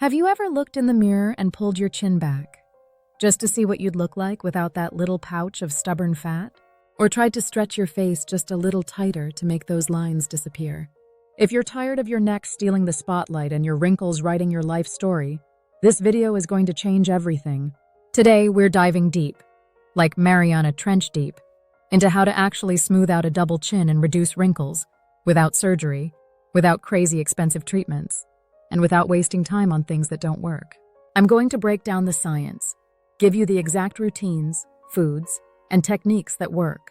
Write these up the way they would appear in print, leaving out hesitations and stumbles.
Have you ever looked in the mirror and pulled your chin back, just to see what you'd look like without that little pouch of stubborn fat? Or tried to stretch your face just a little tighter to make those lines disappear? If you're tired of your neck stealing the spotlight and your wrinkles writing your life story, this video is going to change everything. Today, we're diving deep, like Mariana Trench deep, into how to actually smooth out a double chin and reduce wrinkles, without surgery, without crazy expensive treatments, and without wasting time on things that don't work. I'm going to break down the science, give you the exact routines, foods, and techniques that work,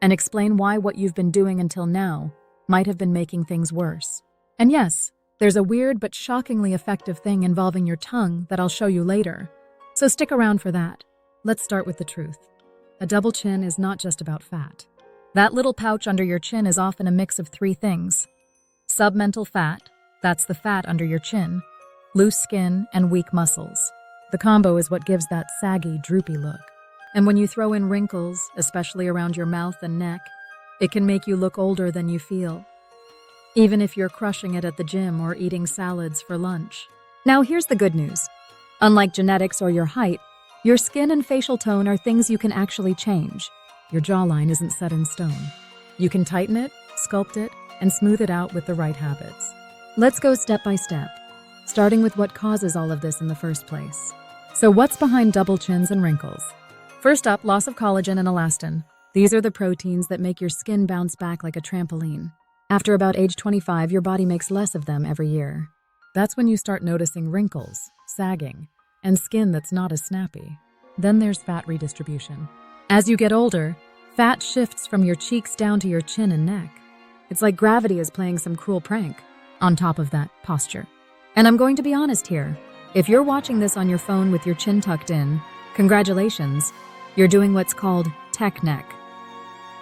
and explain why what you've been doing until now might have been making things worse. And yes, there's a weird but shockingly effective thing involving your tongue that I'll show you later, so stick around for that. Let's start with the truth. A double chin is not just about fat. That little pouch under your chin is often a mix of three things: submental fat, that's the fat under your chin, loose skin, and weak muscles. The combo is what gives that saggy, droopy look. And when you throw in wrinkles, especially around your mouth and neck, it can make you look older than you feel, even if you're crushing it at the gym or eating salads for lunch. Now here's the good news. Unlike genetics or your height, your skin and facial tone are things you can actually change. Your jawline isn't set in stone. You can tighten it, sculpt it, and smooth it out with the right habits. Let's go step by step, starting with what causes all of this in the first place. So what's behind double chins and wrinkles? First up, loss of collagen and elastin. These are the proteins that make your skin bounce back like a trampoline. After about age 25, your body makes less of them every year. That's when you start noticing wrinkles, sagging, and skin that's not as snappy. Then there's fat redistribution. As you get older, fat shifts from your cheeks down to your chin and neck. It's like gravity is playing some cruel prank on top of that posture. And I'm going to be honest here. If you're watching this on your phone with your chin tucked in, congratulations, you're doing what's called tech neck.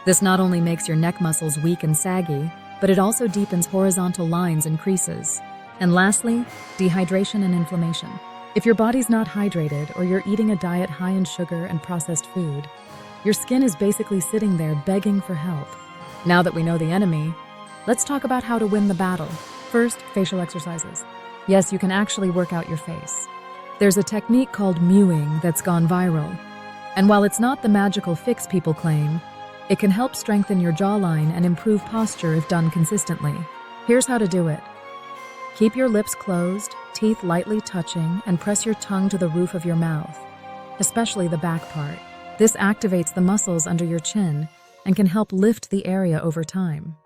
This not only makes your neck muscles weak and saggy, but it also deepens horizontal lines and creases. And lastly, dehydration and inflammation. If your body's not hydrated or you're eating a diet high in sugar and processed food, your skin is basically sitting there begging for help. Now that we know the enemy, let's talk about how to win the battle. First, facial exercises. Yes, you can actually work out your face. There's a technique called mewing that's gone viral. And while it's not the magical fix people claim, it can help strengthen your jawline and improve posture if done consistently. Here's how to do it. Keep your lips closed, teeth lightly touching, and press your tongue to the roof of your mouth, especially the back part. This activates the muscles under your chin and can help lift the area over time.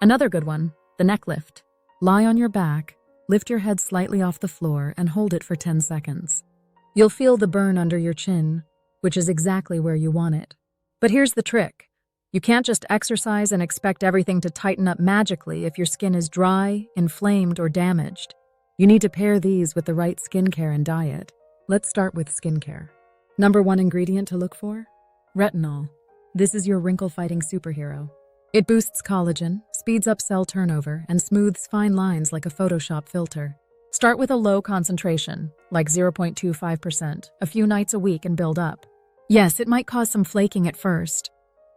Another good one, the neck lift. Lie on your back, lift your head slightly off the floor, and hold it for 10 seconds. You'll feel the burn under your chin, which is exactly where you want it. But here's the trick. You can't just exercise and expect everything to tighten up magically if your skin is dry, inflamed, or damaged. You need to pair these with the right skincare and diet. Let's start with skincare. Number 1 ingredient to look for? Retinol. This is your wrinkle-fighting superhero. It boosts collagen, speeds up cell turnover, and smooths fine lines like a Photoshop filter. Start with a low concentration, like 0.25%, a few nights a week and build up. Yes, it might cause some flaking at first.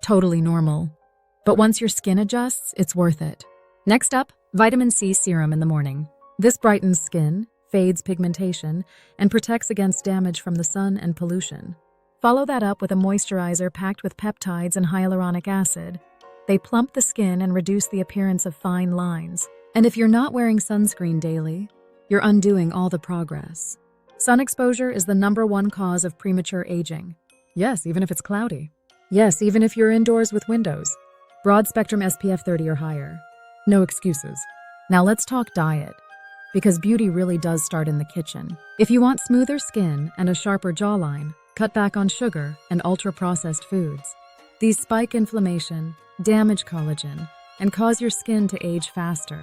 Totally normal. But once your skin adjusts, it's worth it. Next up, vitamin C serum in the morning. This brightens skin, fades pigmentation, and protects against damage from the sun and pollution. Follow that up with a moisturizer packed with peptides and hyaluronic acid. They plump the skin and reduce the appearance of fine lines. And if you're not wearing sunscreen daily, you're undoing all the progress. Sun exposure is the #1 cause of premature aging. Yes, even if it's cloudy. Yes, even if you're indoors with windows. Broad spectrum SPF 30 or higher. No excuses. Now let's talk diet, because beauty really does start in the kitchen. If you want smoother skin and a sharper jawline, cut back on sugar and ultra-processed foods. These spike inflammation, damage collagen, and cause your skin to age faster.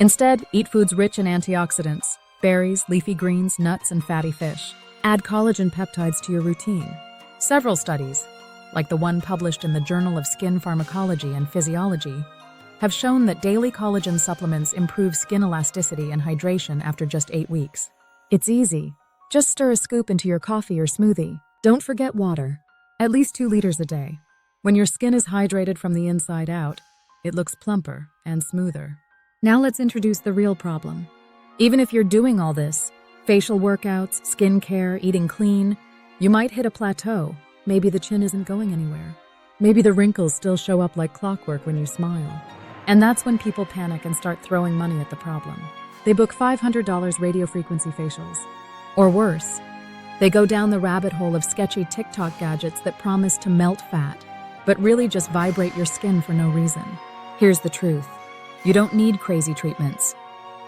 Instead, eat foods rich in antioxidants, berries, leafy greens, nuts, and fatty fish. Add collagen peptides to your routine. Several studies, like the one published in the Journal of Skin Pharmacology and Physiology, have shown that daily collagen supplements improve skin elasticity and hydration after just 8 weeks. It's easy. Just stir a scoop into your coffee or smoothie. Don't forget water, at least 2 liters a day. When your skin is hydrated from the inside out, it looks plumper and smoother. Now let's introduce the real problem. Even if you're doing all this, Facial workouts, skincare, eating clean. You might hit a plateau. Maybe the chin isn't going anywhere. Maybe the wrinkles still show up like clockwork when you smile. And that's when people panic and start throwing money at the problem. They book $500 radiofrequency facials. Or worse, they go down the rabbit hole of sketchy TikTok gadgets that promise to melt fat, but really just vibrate your skin for no reason. Here's the truth. You don't need crazy treatments,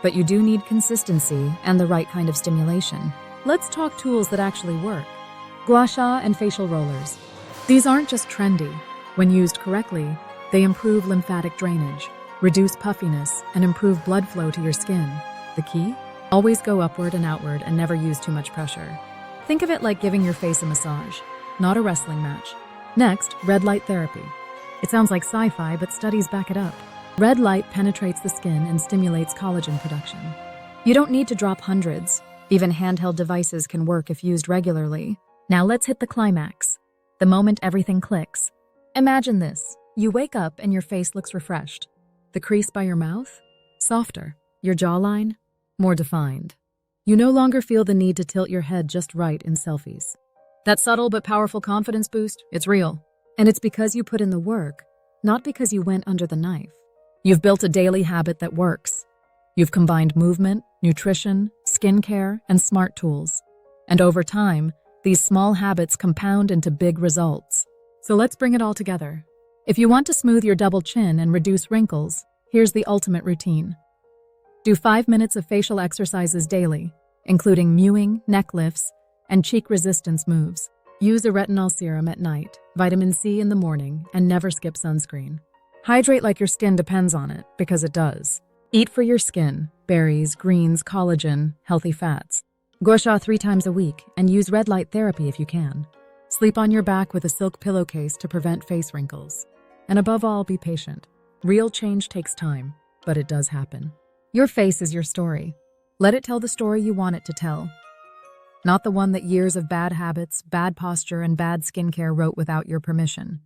but you do need consistency and the right kind of stimulation. Let's talk tools that actually work. Gua Sha and facial rollers. These aren't just trendy. When used correctly, they improve lymphatic drainage, reduce puffiness, and improve blood flow to your skin. The key? Always go upward and outward and never use too much pressure. Think of it like giving your face a massage, not a wrestling match. Next, red light therapy. It sounds like sci-fi, but studies back it up. Red light penetrates the skin and stimulates collagen production. You don't need to drop hundreds. Even handheld devices can work if used regularly. Now let's hit the climax. The moment everything clicks. Imagine this. You wake up and your face looks refreshed. The crease by your mouth? Softer. Your jawline? More defined. You no longer feel the need to tilt your head just right in selfies. That subtle but powerful confidence boost, it's real. And it's because you put in the work, not because you went under the knife. You've built a daily habit that works. You've combined movement, nutrition, skincare, and smart tools. And over time, these small habits compound into big results. So let's bring it all together. If you want to smooth your double chin and reduce wrinkles, here's the ultimate routine. Do 5 minutes of facial exercises daily, including mewing, neck lifts, and cheek resistance moves. Use a retinol serum at night, vitamin C in the morning, and never skip sunscreen. Hydrate like your skin depends on it, because it does. Eat for your skin: berries, greens, collagen, healthy fats. Gua Sha 3 times a week, and use red light therapy if you can. Sleep on your back with a silk pillowcase to prevent face wrinkles. And above all, be patient. Real change takes time, but it does happen. Your face is your story. Let it tell the story you want it to tell. Not the one that years of bad habits, bad posture, and bad skincare wrote without your permission.